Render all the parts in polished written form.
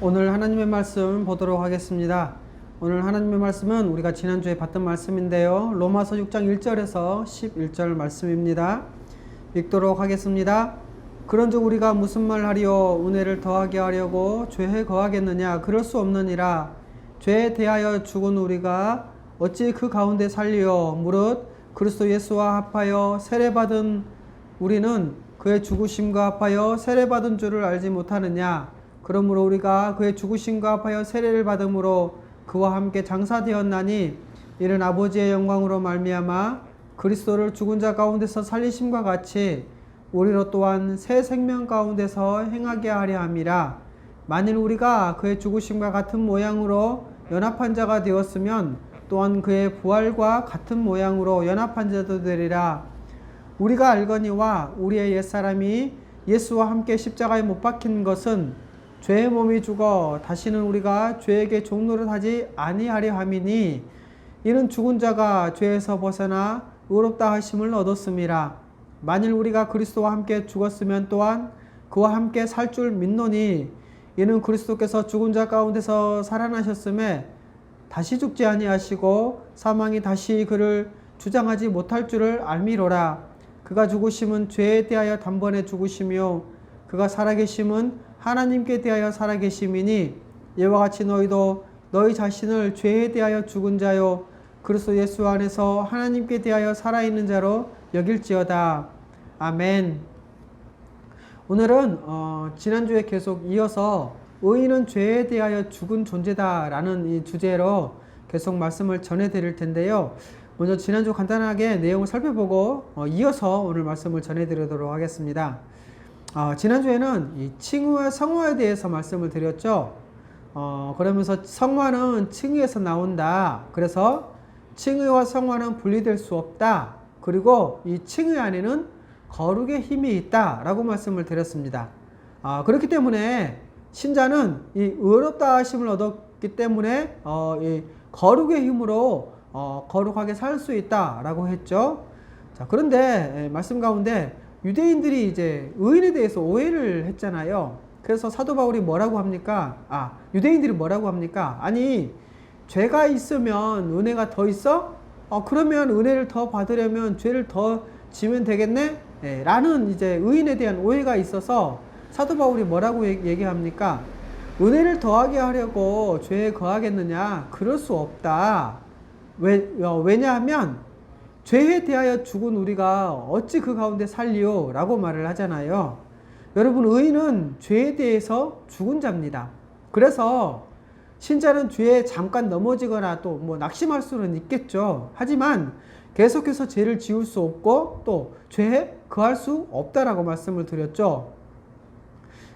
오늘 하나님의 말씀 보도록 하겠습니다. 오늘 하나님의 말씀은 우리가 지난주에 봤던 말씀인데요. 로마서 6장 1절에서 11절 말씀입니다. 읽도록 하겠습니다. 그런즉 우리가 무슨 말 하리요? 은혜를 더하게 하려고 죄에 거하겠느냐? 그럴 수 없느니라. 죄에 대하여 죽은 우리가 어찌 그 가운데 살리요? 무릇 그리스도 예수와 합하여 세례받은 우리는 그의 죽으심과 합하여 세례받은 줄을 알지 못하느냐? 그러므로 우리가 그의 죽으심과 합하여 세례를 받음으로 그와 함께 장사되었나니 이는 아버지의 영광으로 말미암아 그리스도를 죽은 자 가운데서 살리심과 같이 우리로 또한 새 생명 가운데서 행하게 하려 함이라. 만일 우리가 그의 죽으심과 같은 모양으로 연합한 자가 되었으면 또한 그의 부활과 같은 모양으로 연합한 자도 되리라. 우리가 알거니와 우리의 옛사람이 예수와 함께 십자가에 못 박힌 것은 죄의 몸이 죽어 다시는 우리가 죄에게 종노릇하지 아니하려 함이니 이는 죽은 자가 죄에서 벗어나 의롭다 하심을 얻었음이라. 만일 우리가 그리스도와 함께 죽었으면 또한 그와 함께 살 줄 믿노니 이는 그리스도께서 죽은 자 가운데서 살아나셨음에 다시 죽지 아니하시고 사망이 다시 그를 주장하지 못할 줄을 알미로라. 그가 죽으심은 죄에 대하여 단번에 죽으시며 그가 살아계심은 하나님께 대하여 살아계심이니 이와 같이 너희도 너희 자신을 죄에 대하여 죽은 자요 그리스도 예수 안에서 하나님께 대하여 살아있는 자로 여길지어다. 아멘. 오늘은 지난주에 계속 이어서 의인은 죄에 대하여 죽은 존재다 라는 이 주제로 계속 말씀을 전해드릴 텐데요. 먼저 지난주 간단하게 내용을 살펴보고 이어서 오늘 말씀을 전해드리도록 하겠습니다. 지난주에는 이 칭의와 성화에 대해서 말씀을 드렸죠. 그러면서 성화는 칭의에서 나온다. 그래서 칭의와 성화는 분리될 수 없다. 그리고 이 칭의 안에는 거룩의 힘이 있다 라고 말씀을 드렸습니다. 그렇기 때문에 신자는 이 의롭다 하심을 얻었기 때문에 이 거룩의 힘으로 거룩하게 살 수 있다 라고 했죠. 자, 그런데 말씀 가운데 유대인들이 이제 의인에 대해서 오해를 했잖아요. 그래서 사도 바울이 뭐라고 합니까? 유대인들이 뭐라고 합니까? 아니, 죄가 있으면 은혜가 더 있어? 그러면 은혜를 더 받으려면 죄를 더 지면 되겠네? 라는 이제 의인에 대한 오해가 있어서 사도 바울이 뭐라고 얘기합니까? 은혜를 더하게 하려고 죄에 거하겠느냐? 그럴 수 없다. 왜냐하면 죄에 대하여 죽은 우리가 어찌 그 가운데 살리요? 라고 말을 하잖아요. 여러분, 의인은 죄에 대해서 죽은 자입니다. 그래서 신자는 죄에 잠깐 넘어지거나 또 뭐 낙심할 수는 있겠죠. 하지만 계속해서 죄를 지을 수 없고 또 죄에 거할 수 없다라고 말씀을 드렸죠.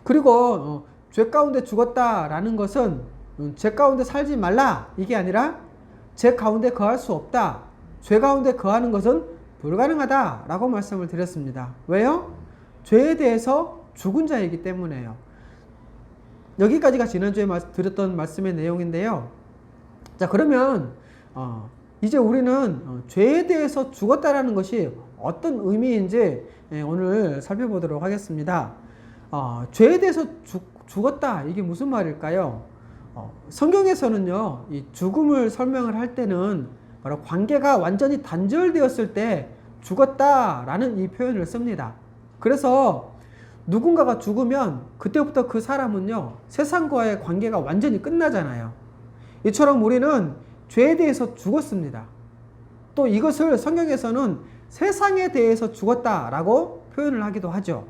그리고 죄 가운데 죽었다라는 것은 죄 가운데 살지 말라 이게 아니라 죄 가운데 거할 수 없다. 죄 가운데 거하는 것은 불가능하다 라고 말씀을 드렸습니다. 왜요? 죄에 대해서 죽은 자이기 때문에요. 여기까지가 지난주에 드렸던 말씀의 내용인데요. 자, 그러면 이제 우리는 죄에 대해서 죽었다라는 것이 어떤 의미인지 오늘 살펴보도록 하겠습니다. 죄에 대해서 죽었다 이게 무슨 말일까요? 성경에서는요, 이 죽음을 설명을 할 때는 바로 관계가 완전히 단절되었을 때 죽었다라는 이 표현을 씁니다. 그래서 누군가가 죽으면 그때부터 그 사람은요, 세상과의 관계가 완전히 끝나잖아요. 이처럼 우리는 죄에 대해서 죽었습니다. 또 이것을 성경에서는 세상에 대해서 죽었다라고 표현을 하기도 하죠.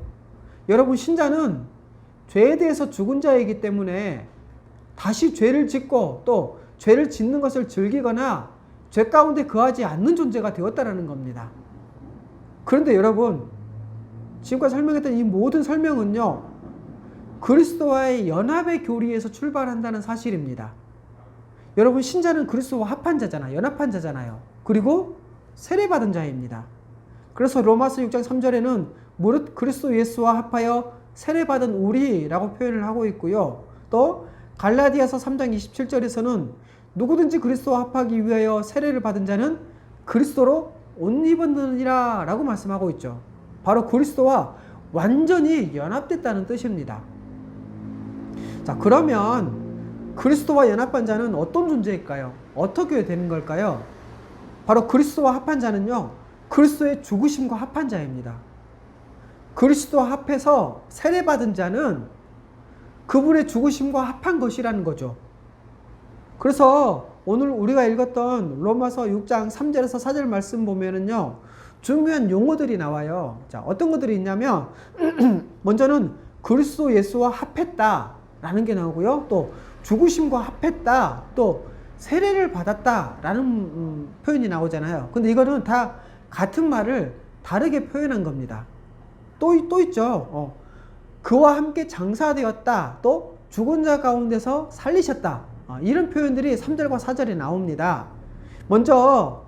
여러분, 신자는 죄에 대해서 죽은 자이기 때문에 다시 죄를 짓고 또 죄를 짓는 것을 즐기거나 죄 가운데 거하지 않는 존재가 되었다는 겁니다. 그런데 여러분, 지금까지 설명했던 이 모든 설명은요, 그리스도와의 연합의 교리에서 출발한다는 사실입니다. 여러분, 신자는 그리스도와 합한 자잖아요. 연합한 자잖아요. 그리고 세례받은 자입니다. 그래서 로마서 6장 3절에는 무릇 그리스도 예수와 합하여 세례받은 우리라고 표현을 하고 있고요. 또 갈라디아서 3장 27절에서는 누구든지 그리스도와 합하기 위하여 세례를 받은 자는 그리스도로 옷 입었느니라 라고 말씀하고 있죠. 바로 그리스도와 완전히 연합됐다는 뜻입니다. 자, 그러면 그리스도와 연합한 자는 어떤 존재일까요? 어떻게 되는 걸까요? 바로 그리스도와 합한 자는요, 그리스도의 죽으심과 합한 자입니다. 그리스도와 합해서 세례받은 자는 그분의 죽으심과 합한 것이라는 거죠. 그래서 오늘 우리가 읽었던 로마서 6장 3절에서 4절 말씀 보면은요, 중요한 용어들이 나와요. 자, 어떤 것들이 있냐면, 먼저는 그리스도 예수와 합했다라는 게 나오고요. 또 죽으심과 합했다, 또 세례를 받았다라는 표현이 나오잖아요. 근데 이거는 다 같은 말을 다르게 표현한 겁니다. 또 있죠. 그와 함께 장사되었다, 또 죽은 자 가운데서 살리셨다. 이런 표현들이 3절과 4절에 나옵니다. 먼저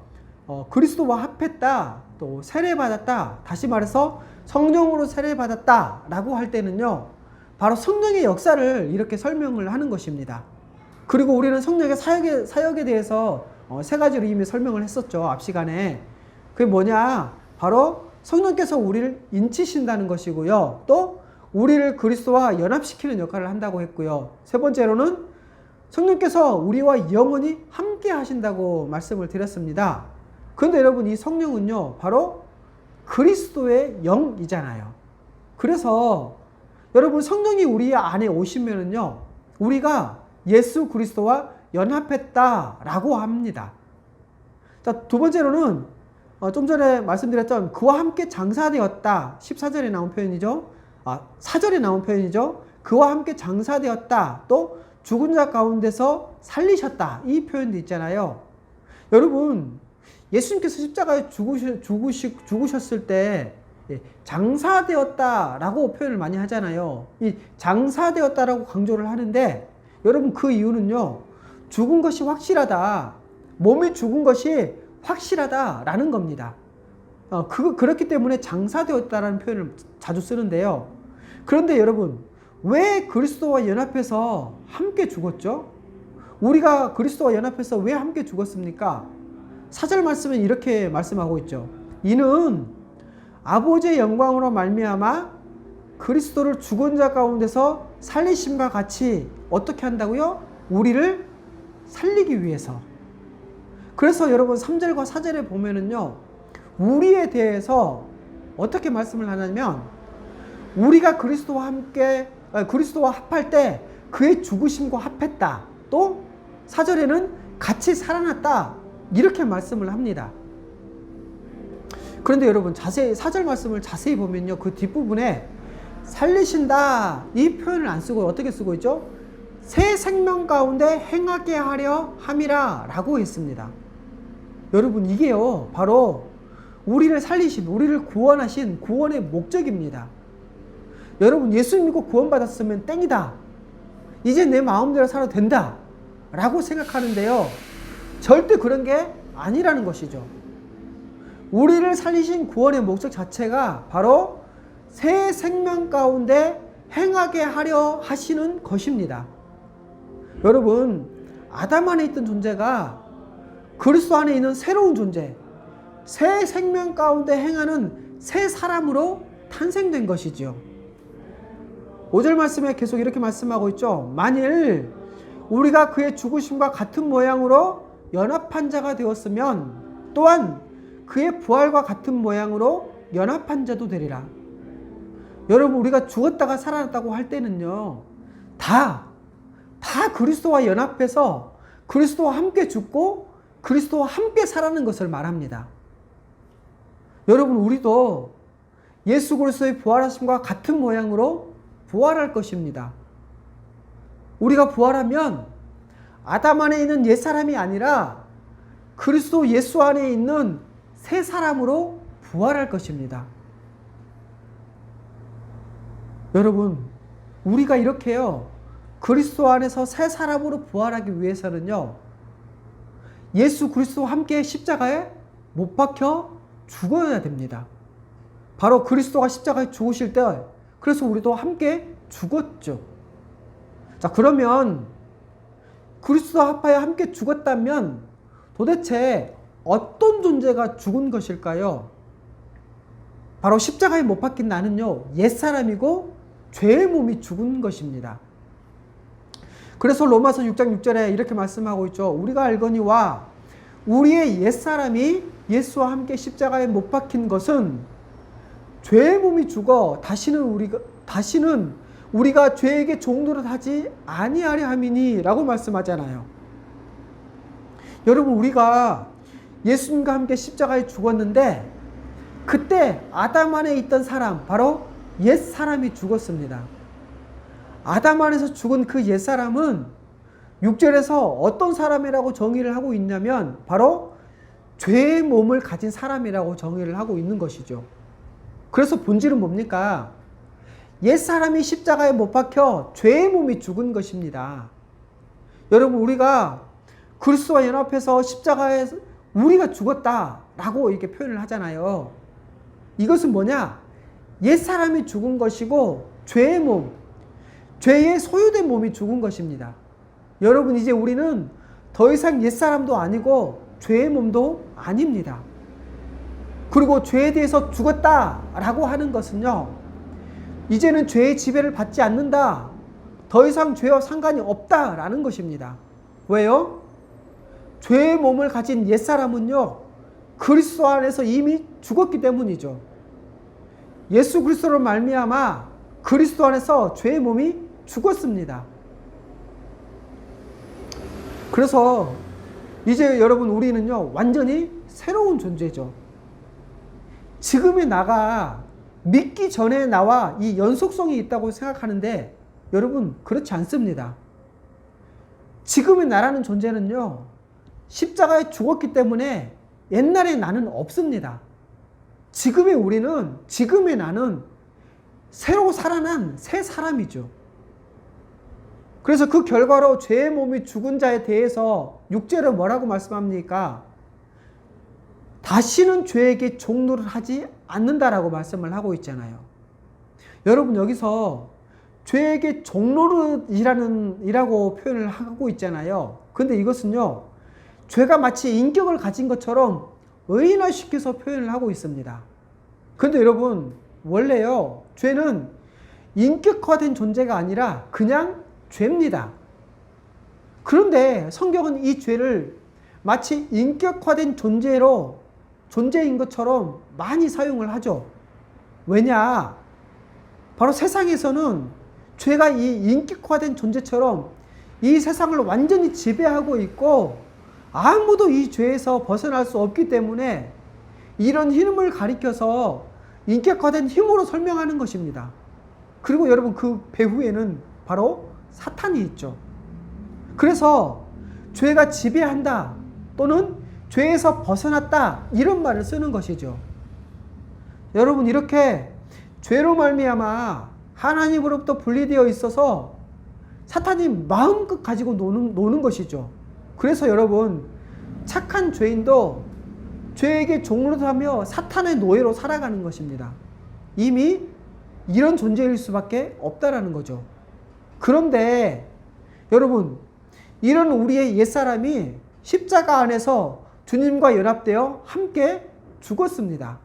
그리스도와 합했다, 또 세례받았다, 다시 말해서 성령으로 세례받았다 라고 할 때는요, 바로 성령의 역사를 이렇게 설명을 하는 것입니다. 그리고 우리는 성령의 사역에 대해서 세 가지로 이미 설명을 했었죠, 앞 시간에. 그게 뭐냐, 바로 성령께서 우리를 인치신다는 것이고요, 또 우리를 그리스도와 연합시키는 역할을 한다고 했고요, 세 번째로는 성령께서 우리와 영원히 함께 하신다고 말씀을 드렸습니다. 그런데 여러분, 이 성령은요, 바로 그리스도의 영이잖아요. 그래서 여러분, 성령이 우리 안에 오시면은요, 우리가 예수 그리스도와 연합했다라고 합니다. 자, 두 번째로는 좀 전에 말씀드렸던 그와 함께 장사되었다, 14절에 나온 표현이죠. 4절에 나온 표현이죠. 그와 함께 장사되었다, 또 죽은 자 가운데서 살리셨다, 이 표현도 있잖아요. 여러분, 예수님께서 십자가에 죽으셨을 때 장사되었다라고 표현을 많이 하잖아요. 이 장사되었다라고 강조를 하는데, 여러분, 그 이유는요, 죽은 것이 확실하다, 몸이 죽은 것이 확실하다라는 겁니다. 그렇기 때문에 장사되었다라는 표현을 자주 쓰는데요. 그런데 여러분, 왜 그리스도와 연합해서 함께 죽었죠? 우리가 그리스도와 연합해서 왜 함께 죽었습니까? 4절 말씀은 이렇게 말씀하고 있죠. 이는 아버지의 영광으로 말미암아 그리스도를 죽은 자 가운데서 살리심과 같이 어떻게 한다고요? 우리를 살리기 위해서. 그래서 여러분, 3절과 4절에 보면은요, 우리에 대해서 어떻게 말씀을 하냐면, 우리가 그리스도와 합할 때 그의 죽으심과 합했다, 또 4절에는 같이 살아났다, 이렇게 말씀을 합니다. 그런데 여러분, 자세히 4절 말씀을 자세히 보면요, 그 뒷부분에 살리신다, 이 표현을 안 쓰고 어떻게 쓰고 있죠? 새 생명 가운데 행하게 하려 함이라 라고 했습니다. 여러분, 이게요, 바로 우리를 살리신, 우리를 구원하신 구원의 목적입니다. 여러분, 예수 믿고 구원받았으면 땡이다, 이제 내 마음대로 살아도 된다 라고 생각하는데요, 절대 그런 게 아니라는 것이죠. 우리를 살리신 구원의 목적 자체가 바로 새 생명 가운데 행하게 하려 하시는 것입니다. 여러분, 아담 안에 있던 존재가 그리스도 안에 있는 새로운 존재, 새 생명 가운데 행하는 새 사람으로 탄생된 것이지요. 5절 말씀에 계속 이렇게 말씀하고 있죠. 만일 우리가 그의 죽으심과 같은 모양으로 연합한 자가 되었으면 또한 그의 부활과 같은 모양으로 연합한 자도 되리라. 여러분, 우리가 죽었다가 살아났다고 할 때는요, 다 그리스도와 연합해서 그리스도와 함께 죽고 그리스도와 함께 살아나는 것을 말합니다. 여러분, 우리도 예수 그리스도의 부활하심과 같은 모양으로 부활할 것입니다. 우리가 부활하면 아담 안에 있는 옛사람이 아니라 그리스도 예수 안에 있는 새 사람으로 부활할 것입니다. 여러분, 우리가 이렇게요, 그리스도 안에서 새 사람으로 부활하기 위해서는요, 예수 그리스도와 함께 십자가에 못 박혀 죽어야 됩니다. 바로 그리스도가 십자가에 죽으실 때, 그래서 우리도 함께 죽었죠. 자, 그러면 그리스도와 합하여 함께 죽었다면 도대체 어떤 존재가 죽은 것일까요? 바로 십자가에 못 박힌 나는요, 옛사람이고 죄의 몸이 죽은 것입니다. 그래서 로마서 6장 6절에 이렇게 말씀하고 있죠. 우리가 알거니와 우리의 옛사람이 예수와 함께 십자가에 못 박힌 것은 죄의 몸이 죽어 다시는 우리가 죄에게 종노릇하지 아니하려 함이니 라고 말씀하잖아요. 여러분, 우리가 예수님과 함께 십자가에 죽었는데 그때 아담 안에 있던 사람, 바로 옛사람이 죽었습니다. 아담 안에서 죽은 그 옛사람은 6절에서 어떤 사람이라고 정의를 하고 있냐면 바로 죄의 몸을 가진 사람이라고 정의를 하고 있는 것이죠. 그래서 본질은 뭡니까? 옛사람이 십자가에 못 박혀 죄의 몸이 죽은 것입니다. 여러분, 우리가 그리스도와 연합해서 십자가에 우리가 죽었다라고 이렇게 표현을 하잖아요. 이것은 뭐냐? 옛사람이 죽은 것이고 죄의 몸, 죄의 소유된 몸이 죽은 것입니다. 여러분, 이제 우리는 더 이상 옛사람도 아니고 죄의 몸도 아닙니다. 그리고 죄에 대해서 죽었다라고 하는 것은요, 이제는 죄의 지배를 받지 않는다, 더 이상 죄와 상관이 없다라는 것입니다. 왜요? 죄의 몸을 가진 옛사람은요, 그리스도 안에서 이미 죽었기 때문이죠. 예수 그리스도로 말미암아 그리스도 안에서 죄의 몸이 죽었습니다. 그래서 이제 여러분, 우리는요 완전히 새로운 존재죠. 지금의 나가 믿기 전에 나와 이 연속성이 있다고 생각하는데 여러분, 그렇지 않습니다. 지금의 나라는 존재는요 십자가에 죽었기 때문에 옛날의 나는 없습니다. 지금의 우리는, 지금의 나는 새로 살아난 새 사람이죠. 그래서 그 결과로 죄의 몸이 죽은 자에 대해서 6절에 뭐라고 말씀합니까? 다시는 죄에게 종노를 하지 않는다라고 말씀을 하고 있잖아요. 여러분, 여기서 죄에게 종노릇이라고 표현을 하고 있잖아요. 근데 이것은요, 죄가 마치 인격을 가진 것처럼 의인화시켜서 표현을 하고 있습니다. 근데 여러분, 원래요, 죄는 인격화된 존재가 아니라 그냥 죄입니다. 그런데 성경은 이 죄를 마치 인격화된 존재인 것처럼 많이 사용을 하죠. 왜냐? 바로 세상에서는 죄가 이 인격화된 존재처럼 이 세상을 완전히 지배하고 있고 아무도 이 죄에서 벗어날 수 없기 때문에 이런 힘을 가리켜서 인격화된 힘으로 설명하는 것입니다. 그리고 여러분, 그 배후에는 바로 사탄이 있죠. 그래서 죄가 지배한다 또는 죄에서 벗어났다, 이런 말을 쓰는 것이죠. 여러분, 이렇게 죄로 말미암아 하나님으로부터 분리되어 있어서 사탄이 마음껏 가지고 노는 것이죠. 그래서 여러분, 착한 죄인도 죄에게 종노릇하며 사탄의 노예로 살아가는 것입니다. 이미 이런 존재일 수밖에 없다라는 거죠. 그런데 여러분, 이런 우리의 옛사람이 십자가 안에서 주님과 연합되어 함께 죽었습니다.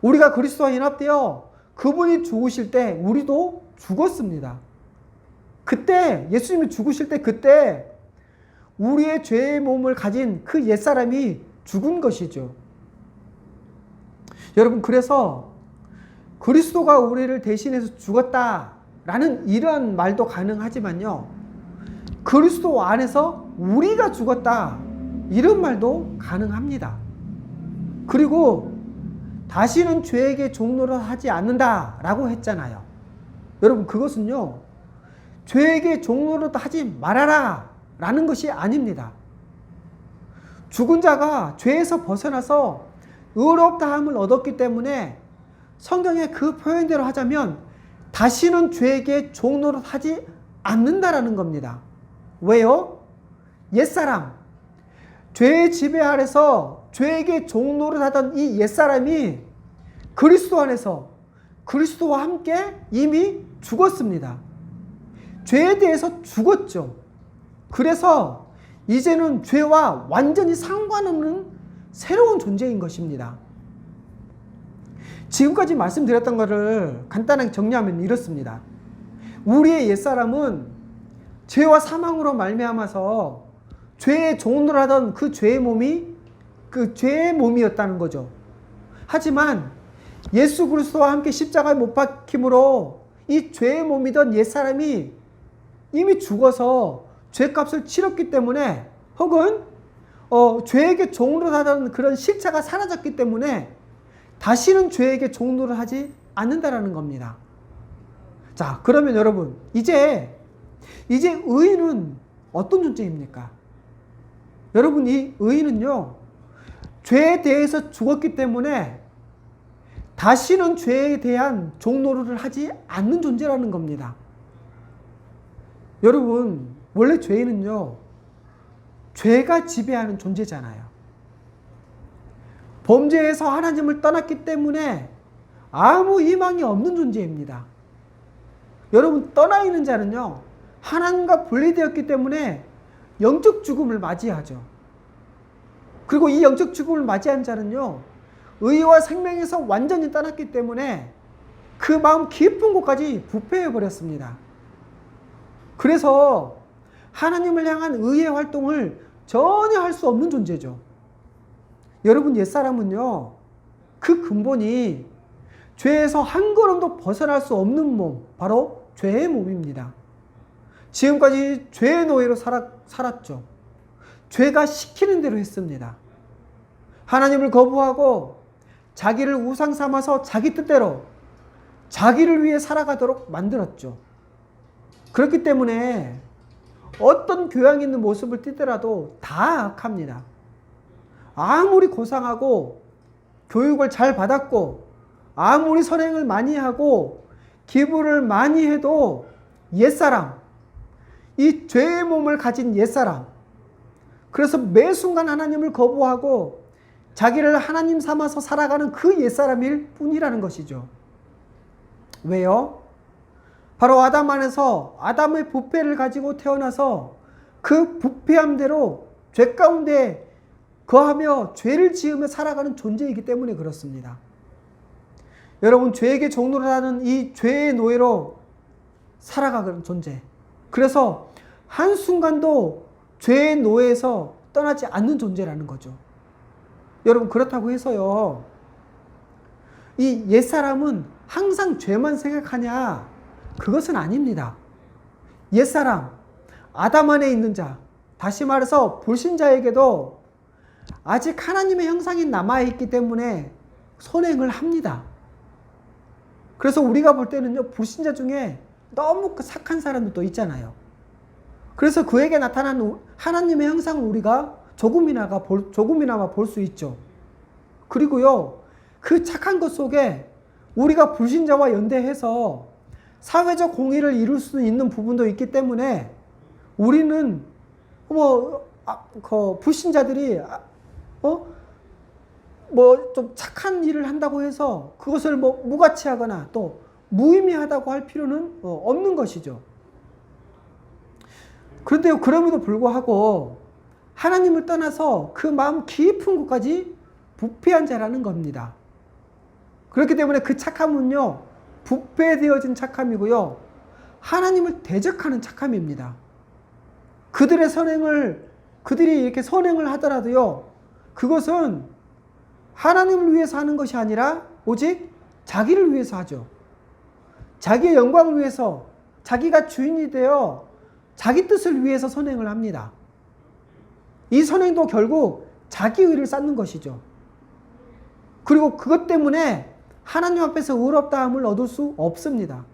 우리가 그리스도와 연합되어 그분이 죽으실 때 우리도 죽었습니다. 그때 예수님이 죽으실 때 그때 우리의 죄의 몸을 가진 그 옛사람이 죽은 것이죠. 여러분, 그래서 그리스도가 우리를 대신해서 죽었다라는 이러한 말도 가능하지만요, 그리스도 안에서 우리가 죽었다, 이런 말도 가능합니다. 그리고 다시는 죄에게 종노릇 하지 않는다라고 했잖아요. 여러분, 그것은요, 죄에게 종노릇 하지 말아라 라는 것이 아닙니다. 죽은 자가 죄에서 벗어나서 의롭다함을 얻었기 때문에 성경의 그 표현대로 하자면 다시는 죄에게 종노릇 하지 않는다라는 겁니다. 왜요? 옛사람, 죄의 지배 아래서 죄에게 종노릇 하던 이 옛사람이 그리스도 안에서 그리스도와 함께 이미 죽었습니다. 죄에 대해서 죽었죠. 그래서 이제는 죄와 완전히 상관없는 새로운 존재인 것입니다. 지금까지 말씀드렸던 것을 간단하게 정리하면 이렇습니다. 우리의 옛사람은 죄와 사망으로 말미암아서 죄의 종노를 하던 그 죄의 몸이 그 죄의 몸이었다는 거죠. 하지만 예수 그리스도와 함께 십자가에 못 박힘으로 이 죄의 몸이던 옛사람이 이미 죽어서 죄값을 치렀기 때문에, 혹은 죄에게 종노를 하던 그런 실체가 사라졌기 때문에 다시는 죄에게 종노를 하지 않는다라는 겁니다. 자, 그러면 여러분, 이제 의인은 어떤 존재입니까? 여러분, 이 의인은요, 죄에 대해서 죽었기 때문에 다시는 죄에 대한 종노를 하지 않는 존재라는 겁니다. 여러분, 원래 죄인은요, 죄가 지배하는 존재잖아요. 범죄에서 하나님을 떠났기 때문에 아무 희망이 없는 존재입니다. 여러분, 떠나 있는 자는요, 하나님과 분리되었기 때문에 영적 죽음을 맞이하죠. 그리고 이 영적 죽음을 맞이한 자는요, 의와 생명에서 완전히 떠났기 때문에 그 마음 깊은 곳까지 부패해 버렸습니다. 그래서 하나님을 향한 의의 활동을 전혀 할 수 없는 존재죠. 여러분, 옛사람은요, 그 근본이 죄에서 한 걸음도 벗어날 수 없는 몸, 바로 죄의 몸입니다. 지금까지 죄의 노예로 살았죠. 죄가 시키는 대로 했습니다. 하나님을 거부하고 자기를 우상 삼아서 자기 뜻대로 자기를 위해 살아가도록 만들었죠. 그렇기 때문에 어떤 교양 있는 모습을 띠더라도 다 악합니다. 아무리 고상하고 교육을 잘 받았고 아무리 선행을 많이 하고 기부를 많이 해도 옛사람, 이 죄의 몸을 가진 옛사람, 그래서 매 순간 하나님을 거부하고 자기를 하나님 삼아서 살아가는 그 옛사람일 뿐이라는 것이죠. 왜요? 바로 아담 안에서 아담의 부패를 가지고 태어나서 그 부패함대로 죄 가운데 거하며 죄를 지으며 살아가는 존재이기 때문에 그렇습니다. 여러분, 죄에게 종노를 하는 이 죄의 노예로 살아가는 존재. 그래서 한순간도 죄의 노예에서 떠나지 않는 존재라는 거죠. 여러분, 그렇다고 해서요, 이 옛사람은 항상 죄만 생각하냐? 그것은 아닙니다. 옛사람, 아담 안에 있는 자, 다시 말해서 불신자에게도 아직 하나님의 형상이 남아있기 때문에 선행을 합니다. 그래서 우리가 볼 때는요, 불신자 중에 너무 착한 사람들도 있잖아요. 그래서 그에게 나타난 하나님의 형상을 우리가 조금이나마 볼 수 있죠. 그리고요, 그 착한 것 속에 우리가 불신자와 연대해서 사회적 공의를 이룰 수 있는 부분도 있기 때문에 우리는 불신자들이 좀 착한 일을 한다고 해서 그것을 무가치하거나 또 무의미하다고 할 필요는 없는 것이죠. 그런데 그럼에도 불구하고 하나님을 떠나서 그 마음 깊은 곳까지 부패한 자라는 겁니다. 그렇기 때문에 그 착함은요, 부패되어진 착함이고요, 하나님을 대적하는 착함입니다. 그들이 이렇게 선행을 하더라도요, 그것은 하나님을 위해서 하는 것이 아니라 오직 자기를 위해서 하죠. 자기의 영광을 위해서, 자기가 주인이 되어 자기 뜻을 위해서 선행을 합니다. 이 선행도 결국 자기 의를 쌓는 것이죠. 그리고 그것 때문에 하나님 앞에서 의롭다함을 얻을 수 없습니다.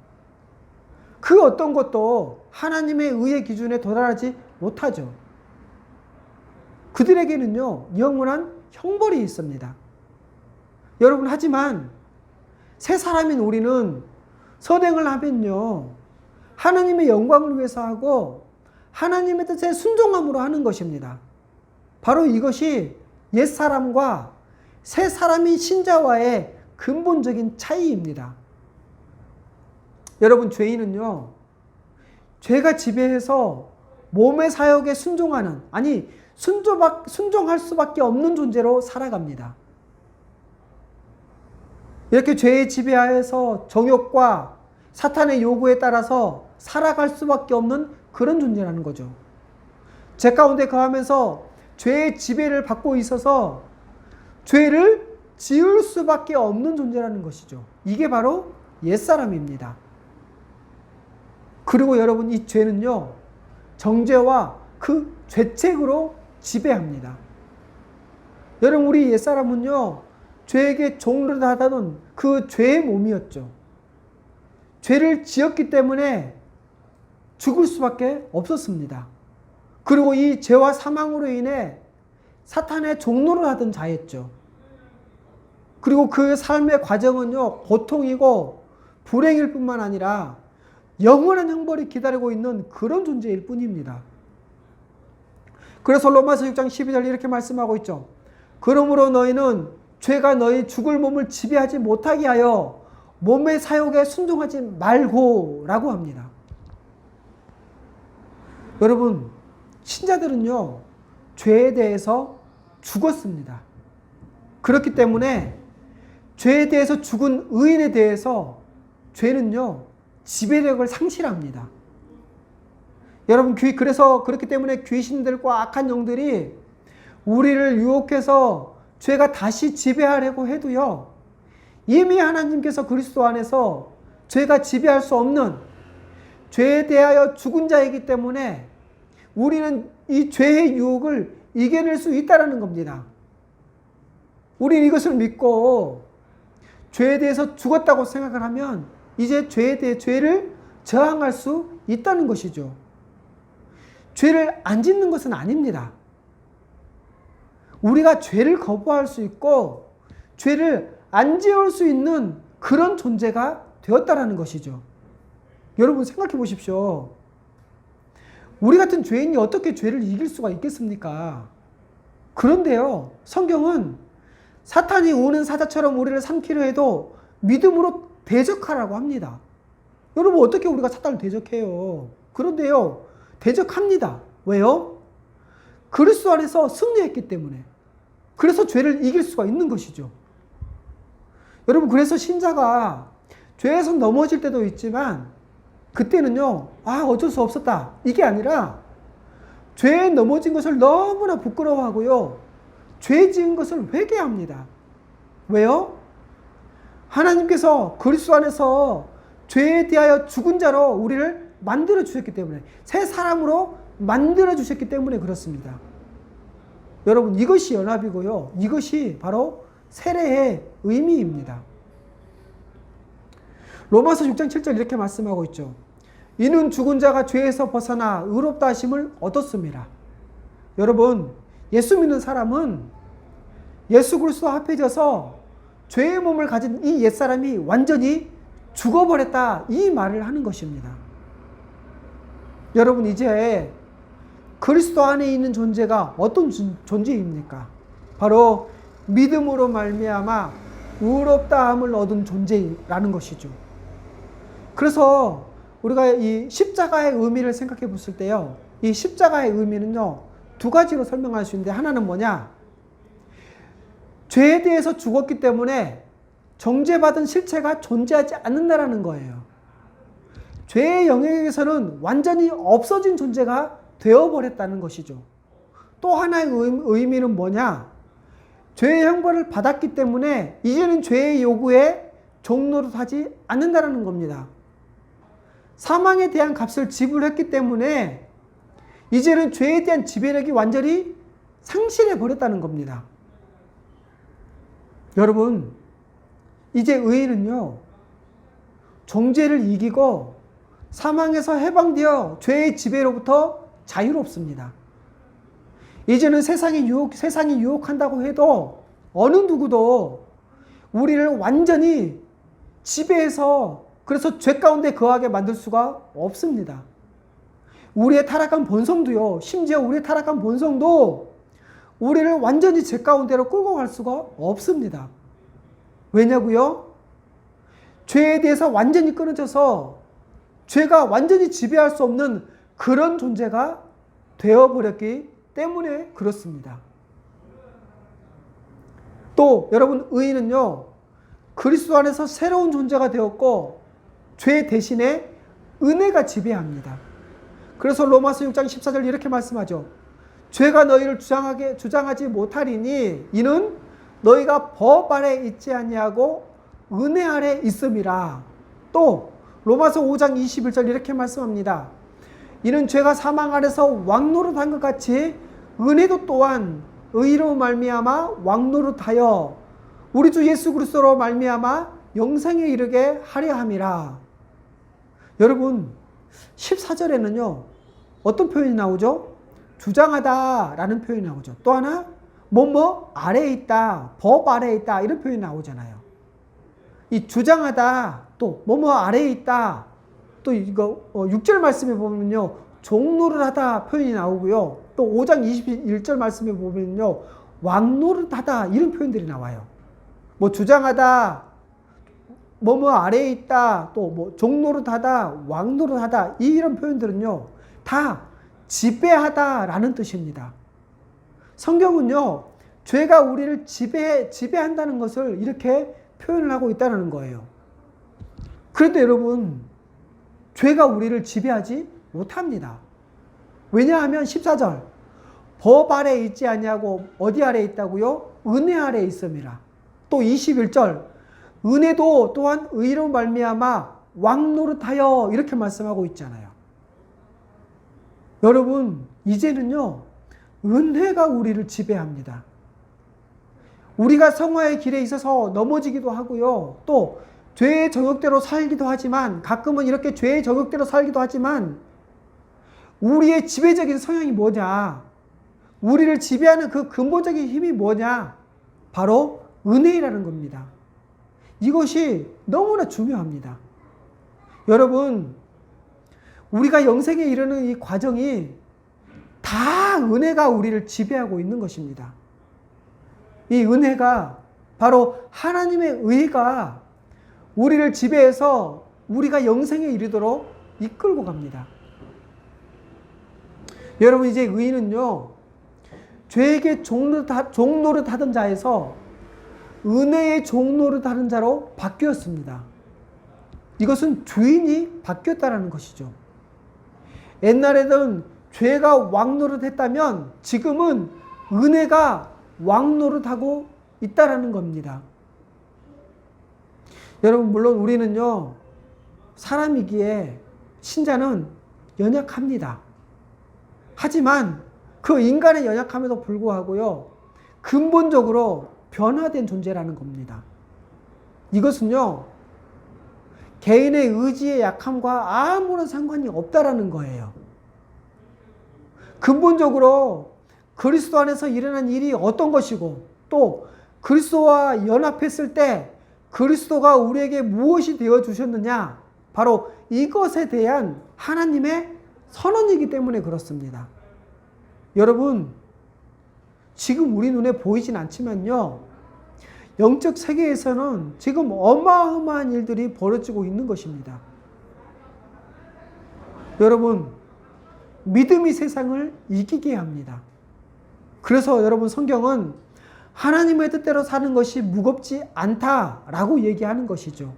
그 어떤 것도 하나님의 의의 기준에 도달하지 못하죠. 그들에게는요, 영원한 형벌이 있습니다. 여러분, 하지만 새 사람인 우리는 선행을 하면요, 하나님의 영광을 위해서 하고 하나님의 뜻에 순종함으로 하는 것입니다. 바로 이것이 옛사람과 새 사람인 신자와의 근본적인 차이입니다. 여러분, 죄인은요, 죄가 지배해서 몸의 사역에 순종하는, 아니 순종할 수밖에 없는 존재로 살아갑니다. 이렇게 죄의 지배하에서 정욕과 사탄의 요구에 따라서 살아갈 수밖에 없는 그런 존재라는 거죠. 죄 가운데 거하면서 죄의 지배를 받고 있어서 죄를 지을 수밖에 없는 존재라는 것이죠. 이게 바로 옛사람입니다. 그리고 여러분, 이 죄는요, 정죄와 그 죄책으로 지배합니다. 여러분, 우리 옛사람은요, 죄에게 종노릇하던 그 죄의 몸이었죠. 죄를 지었기 때문에 죽을 수밖에 없었습니다. 그리고 이 죄와 사망으로 인해 사탄의 종노를 하던 자였죠. 그리고 그 삶의 과정은요, 고통이고 불행일 뿐만 아니라 영원한 형벌이 기다리고 있는 그런 존재일 뿐입니다. 그래서 로마서 6장 12절 이렇게 말씀하고 있죠. 그러므로 너희는 죄가 너희 죽을 몸을 지배하지 못하게 하여 몸의 사욕에 순종하지 말고 라고 합니다. 여러분, 신자들은요, 죄에 대해서 죽었습니다. 그렇기 때문에 죄에 대해서 죽은 의인에 대해서 죄는요, 지배력을 상실합니다. 여러분, 그래서 그렇기 때문에 귀신들과 악한 영들이 우리를 유혹해서 죄가 다시 지배하려고 해도요, 이미 하나님께서 그리스도 안에서 죄가 지배할 수 없는 죄에 대하여 죽은 자이기 때문에 우리는 이 죄의 유혹을 이겨낼 수 있다는 겁니다. 우리는 이것을 믿고 죄에 대해서 죽었다고 생각을 하면 이제 죄에 대해 죄를 저항할 수 있다는 것이죠. 죄를 안 짓는 것은 아닙니다. 우리가 죄를 거부할 수 있고 죄를 안 지을 수 있는 그런 존재가 되었다라는 것이죠. 여러분, 생각해 보십시오. 우리 같은 죄인이 어떻게 죄를 이길 수가 있겠습니까? 그런데요, 성경은 사탄이 우는 사자처럼 우리를 삼키려 해도 믿음으로 대적하라고 합니다. 여러분, 어떻게 우리가 사탄을 대적해요? 그런데요, 대적합니다. 왜요? 그리스도 안에서 승리했기 때문에. 그래서 죄를 이길 수가 있는 것이죠. 여러분, 그래서 신자가 죄에서 넘어질 때도 있지만 그때는요, 어쩔 수 없었다, 이게 아니라 죄에 넘어진 것을 너무나 부끄러워하고요, 죄 지은 것을 회개합니다. 왜요? 하나님께서 그리스도 안에서 죄에 대하여 죽은 자로 우리를 만들어 주셨기 때문에, 새 사람으로 만들어 주셨기 때문에 그렇습니다. 여러분, 이것이 연합이고요, 이것이 바로 세례의 의미입니다. 로마서 6장 7절 이렇게 말씀하고 있죠. 이는 죽은 자가 죄에서 벗어나 의롭다 하심을 얻었습니다. 여러분, 예수 믿는 사람은 예수 그리스도와 합해져서 죄의 몸을 가진 이 옛사람이 완전히 죽어버렸다, 이 말을 하는 것입니다. 여러분, 이제 그리스도 안에 있는 존재가 어떤 존재입니까? 바로 믿음으로 말미암아 의롭다함을 얻은 존재라는 것이죠. 그래서 우리가 이 십자가의 의미를 생각해 봤을 때요, 이 십자가의 의미는요, 두 가지로 설명할 수 있는데, 하나는 뭐냐? 죄에 대해서 죽었기 때문에 정죄받은 실체가 존재하지 않는다라는 거예요. 죄의 영역에서는 완전히 없어진 존재가 되어버렸다는 것이죠. 또 하나의 의미는 뭐냐? 죄의 형벌을 받았기 때문에 이제는 죄의 요구에 종노릇하지 않는다는 겁니다. 사망에 대한 값을 지불했기 때문에 이제는 죄에 대한 지배력이 완전히 상실해 버렸다는 겁니다. 여러분, 이제 의인은요, 정죄를 이기고 사망에서 해방되어 죄의 지배로부터 자유롭습니다. 이제는 세상이 유혹한다고 해도 어느 누구도 우리를 완전히 지배해서, 그래서 죄 가운데 거하게 만들 수가 없습니다. 우리의 타락한 본성도요, 심지어 우리의 타락한 본성도 우리를 완전히 죄 가운데로 끌고 갈 수가 없습니다. 왜냐고요? 죄에 대해서 완전히 끊어져서 죄가 완전히 지배할 수 없는 그런 존재가 되어버렸기 때문에 그렇습니다. 또 여러분, 의인은요, 그리스도 안에서 새로운 존재가 되었고 죄 대신에 은혜가 지배합니다. 그래서 로마서 6장 14절 이렇게 말씀하죠. 죄가 너희를 주장하지 못하리니 이는 너희가 법 아래 있지 아니하고 은혜 아래 있음이라. 또 로마서 5장 21절 이렇게 말씀합니다. 이는 죄가 사망 아래서 왕노릇한 것 같이 은혜도 또한 의로 말미암아 왕노릇하여 우리 주 예수 그리스도로 말미암아 영생에 이르게 하려 함이라. 여러분 14절에는요 어떤 표현이 나오죠? 주장하다라는 표현이 나오죠. 또 하나 뭐뭐 아래에 있다, 법 아래에 있다 이런 표현이 나오잖아요. 이 주장하다 또 뭐뭐 아래에 있다 또 이거 6절 말씀에 보면요 종노릇하다 표현이 나오고요. 또 5장 21절 말씀에 보면요 왕노릇하다 이런 표현들이 나와요. 뭐 주장하다 뭐뭐 아래에 있다 또 뭐 종노릇하다 왕노릇하다 이런 표현들은요 다 지배하다라는 뜻입니다. 성경은요 죄가 우리를 지배한다는 것을 이렇게 표현을 하고 있다는 거예요. 그런데 여러분 죄가 우리를 지배하지 못합니다. 왜냐하면 14절 법 아래에 있지 아니하고 어디 아래에 있다고요? 은혜 아래에 있음이라. 또 21절 은혜도 또한 의로 말미암아 왕노릇하여 이렇게 말씀하고 있잖아요. 여러분 이제는요 은혜가 우리를 지배합니다. 우리가 성화의 길에 있어서 넘어지기도 하고요. 또 죄의 정욕대로 살기도 하지만 가끔은 이렇게 죄의 정욕대로 살기도 하지만 우리의 지배적인 성향이 뭐냐? 우리를 지배하는 그 근본적인 힘이 뭐냐? 바로 은혜라는 겁니다. 이것이 너무나 중요합니다. 여러분 우리가 영생에 이르는 이 과정이 다 은혜가 우리를 지배하고 있는 것입니다. 이 은혜가 바로 하나님의 의가 우리를 지배해서 우리가 영생에 이르도록 이끌고 갑니다. 여러분 이제 의인은요 죄에게 종노릇하던 자에서 은혜의 종노릇하는 자로 바뀌었습니다. 이것은 주인이 바뀌었다는 것이죠. 옛날에는 죄가 왕노릇했다면 지금은 은혜가 왕노릇하고 있다라는 겁니다. 여러분 물론 우리는요 사람이기에 신자는 연약합니다. 하지만 그 인간의 연약함에도 불구하고요 근본적으로 변화된 존재라는 겁니다. 이것은요 개인의 의지의 약함과 아무런 상관이 없다라는 거예요. 근본적으로 그리스도 안에서 일어난 일이 어떤 것이고 또 그리스도와 연합했을 때 그리스도가 우리에게 무엇이 되어 주셨느냐 바로 이것에 대한 하나님의 선언이기 때문에 그렇습니다. 여러분 지금 우리 눈에 보이진 않지만요 영적 세계에서는 지금 어마어마한 일들이 벌어지고 있는 것입니다. 여러분 믿음이 세상을 이기게 합니다. 그래서 여러분 성경은 하나님의 뜻대로 사는 것이 무겁지 않다라고 얘기하는 것이죠.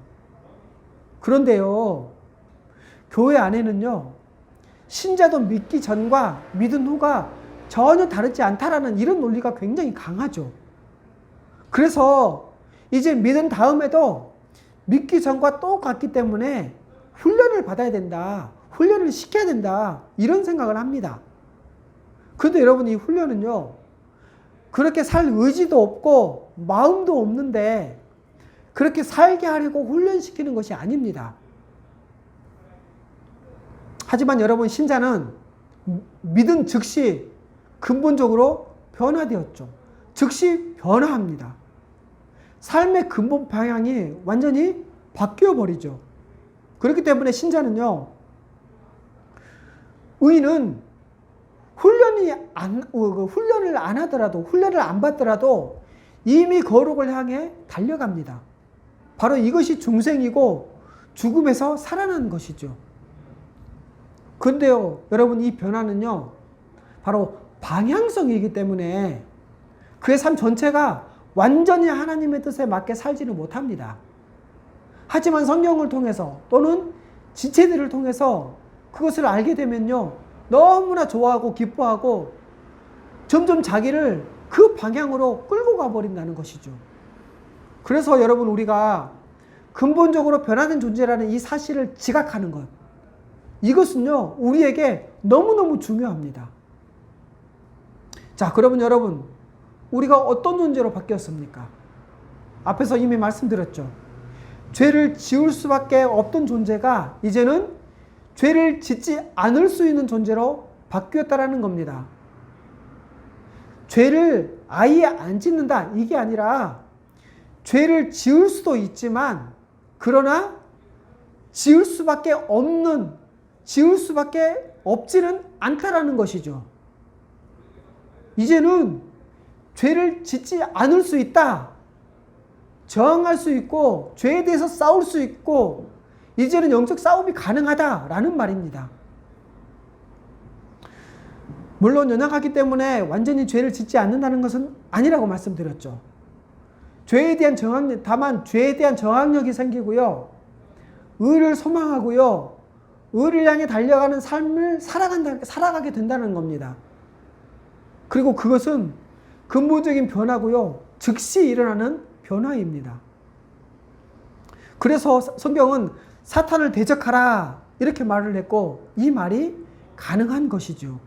그런데요 교회 안에는요 신자도 믿기 전과 믿은 후가 전혀 다르지 않다라는 이런 논리가 굉장히 강하죠. 그래서 이제 믿은 다음에도 믿기 전과 똑같기 때문에 훈련을 받아야 된다. 훈련을 시켜야 된다. 이런 생각을 합니다. 그런데 여러분 이 훈련은요. 그렇게 살 의지도 없고 마음도 없는데 그렇게 살게 하려고 훈련시키는 것이 아닙니다. 하지만 여러분 신자는 믿은 즉시 근본적으로 변화되었죠. 즉시 변화합니다. 삶의 근본 방향이 완전히 바뀌어 버리죠. 그렇기 때문에 신자는요. 의인은 훈련을 안 하더라도 훈련을 안 받더라도 이미 거룩을 향해 달려갑니다. 바로 이것이 중생이고 죽음에서 살아나는 것이죠. 그런데요, 여러분 이 변화는요, 바로 방향성이기 때문에 그의 삶 전체가 완전히 하나님의 뜻에 맞게 살지는 못합니다. 하지만 성경을 통해서 또는 지체들을 통해서 그것을 알게 되면요, 너무나 좋아하고 기뻐하고 점점 자기를 그 방향으로 끌고 가버린다는 것이죠. 그래서 여러분, 우리가 근본적으로 변화된 존재라는 이 사실을 지각하는 것, 이것은요 우리에게 너무너무 중요합니다. 자, 그러면 여러분, 우리가 어떤 존재로 바뀌었습니까? 앞에서 이미 말씀드렸죠. 죄를 지을 수밖에 없던 존재가 이제는 죄를 짓지 않을 수 있는 존재로 바뀌었다라는 겁니다. 죄를 아예 안 짓는다, 이게 아니라 죄를 지을 수도 있지만 그러나 지을 수밖에 없지는 않다라는 것이죠. 이제는 죄를 짓지 않을 수 있다, 저항할 수 있고 죄에 대해서 싸울 수 있고 이제는 영적 싸움이 가능하다라는 말입니다. 물론 연약하기 때문에 완전히 죄를 짓지 않는다는 것은 아니라고 말씀드렸죠. 다만 죄에 대한 저항력이 생기고요, 의를 소망하고요, 의를 향해 달려가는 삶을 살아가게 된다는 겁니다. 그리고 그것은 근본적인 변화고요, 즉시 일어나는 변화입니다. 그래서 성경은 사탄을 대적하라 이렇게 말을 했고, 이 말이 가능한 것이죠.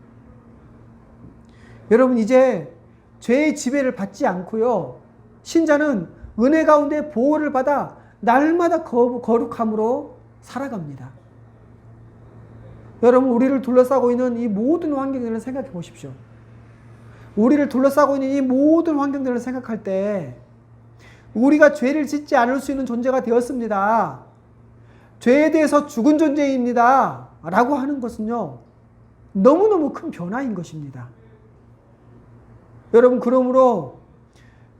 여러분, 이제 죄의 지배를 받지 않고요, 신자는 은혜 가운데 보호를 받아 날마다 거룩함으로 살아갑니다. 여러분, 우리를 둘러싸고 있는 이 모든 환경들을 생각해 보십시오. 우리를 둘러싸고 있는 이 모든 환경들을 생각할 때 우리가 죄를 짓지 않을 수 있는 존재가 되었습니다, 죄에 대해서 죽은 존재입니다 라고 하는 것은요 너무너무 큰 변화인 것입니다. 여러분, 그러므로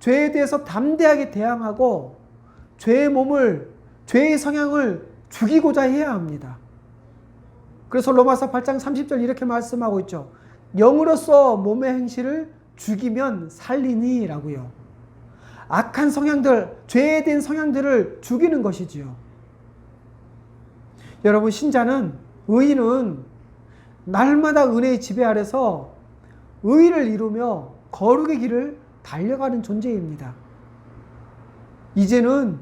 죄에 대해서 담대하게 대항하고 죄의 성향을 죽이고자 해야 합니다. 그래서 로마서 8장 30절 이렇게 말씀하고 있죠. 영으로서 몸의 행실을 죽이면 살리니 라고요. 악한 성향들, 죄에 대한 성향들을 죽이는 것이지요. 여러분, 신자는, 의인은 날마다 은혜의 지배 아래서 의를 이루며 거룩의 길을 달려가는 존재입니다. 이제는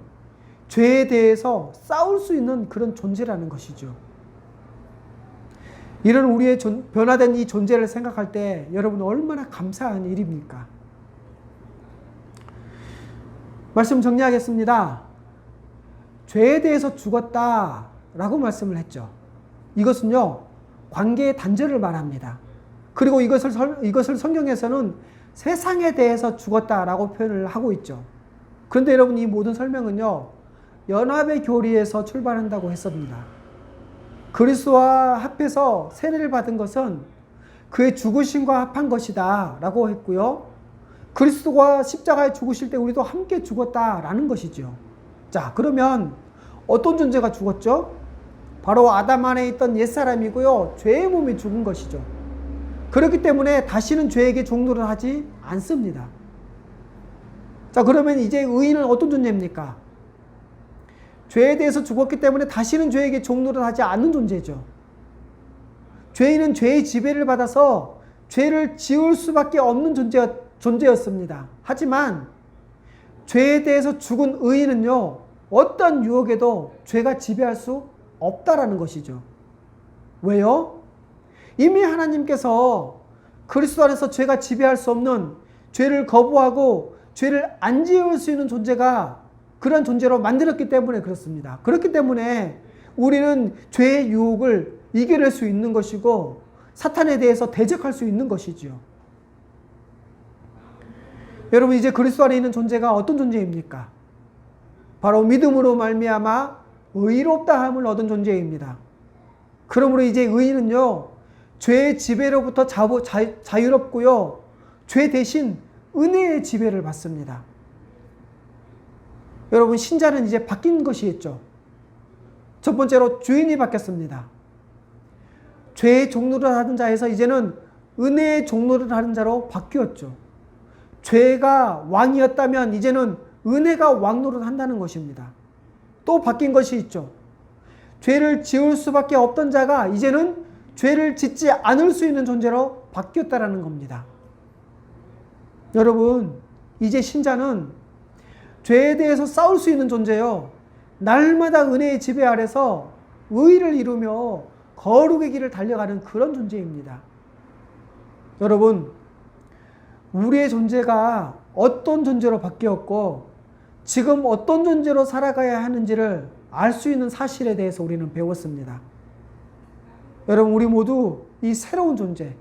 죄에 대해서 싸울 수 있는 그런 존재라는 것이죠. 이런 우리의 변화된 이 존재를 생각할 때 여러분, 얼마나 감사한 일입니까? 말씀 정리하겠습니다. 죄에 대해서 죽었다라고 말씀을 했죠. 이것은요 관계의 단절을 말합니다. 그리고 이것을 성경에서는 세상에 대해서 죽었다라고 표현을 하고 있죠. 그런데 여러분, 이 모든 설명은요 연합의 교리에서 출발한다고 했습니다. 그리스도와 합해서 세례를 받은 것은 그의 죽으심과 합한 것이다 라고 했고요, 그리스도가 십자가에 죽으실 때 우리도 함께 죽었다라는 것이죠. 자, 그러면 어떤 존재가 죽었죠? 바로 아담 안에 있던 옛사람이고요, 죄의 몸이 죽은 것이죠. 그렇기 때문에 다시는 죄에게 종노를 하지 않습니다. 자, 그러면 이제 의인은 어떤 존재입니까? 죄에 대해서 죽었기 때문에 다시는 죄에게 종노를 하지 않는 존재죠. 죄인은 죄의 지배를 받아서 죄를 지을 수밖에 없는 존재였습니다. 하지만 죄에 대해서 죽은 의인은요 어떤 유혹에도 죄가 지배할 수 없다라는 것이죠. 왜요? 이미 하나님께서 그리스도 안에서 죄가 지배할 수 없는, 죄를 거부하고 죄를 안 지을 수 있는 존재가 그런 존재로 만들었기 때문에 그렇습니다. 그렇기 때문에 우리는 죄의 유혹을 이겨낼 수 있는 것이고 사탄에 대해서 대적할 수 있는 것이죠. 여러분, 이제 그리스도 안에 있는 존재가 어떤 존재입니까? 바로 믿음으로 말미암아 의롭다함을 얻은 존재입니다. 그러므로 이제 의인은요 죄의 지배로부터 자유롭고요, 죄 대신 은혜의 지배를 받습니다. 여러분, 신자는 이제 바뀐 것이 있죠. 첫 번째로 주인이 바뀌었습니다. 죄의 종노릇 하던 자에서 이제는 은혜의 종노릇 하는 자로 바뀌었죠. 죄가 왕이었다면 이제는 은혜가 왕노릇 한다는 것입니다. 또 바뀐 것이 있죠. 죄를 지을 수밖에 없던 자가 이제는 죄를 짓지 않을 수 있는 존재로 바뀌었다라는 겁니다. 여러분, 이제 신자는 죄에 대해서 싸울 수 있는 존재요. 날마다 은혜의 지배 아래서 의의를 이루며 거룩의 길을 달려가는 그런 존재입니다. 여러분, 우리의 존재가 어떤 존재로 바뀌었고 지금 어떤 존재로 살아가야 하는지를 알 수 있는 사실에 대해서 우리는 배웠습니다. 여러분, 우리 모두 이 새로운 존재,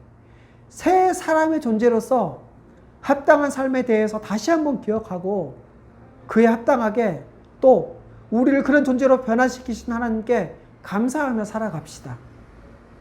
새 사람의 존재로서 합당한 삶에 대해서 다시 한번 기억하고 그에 합당하게 또 우리를 그런 존재로 변화시키신 하나님께 감사하며 살아갑시다.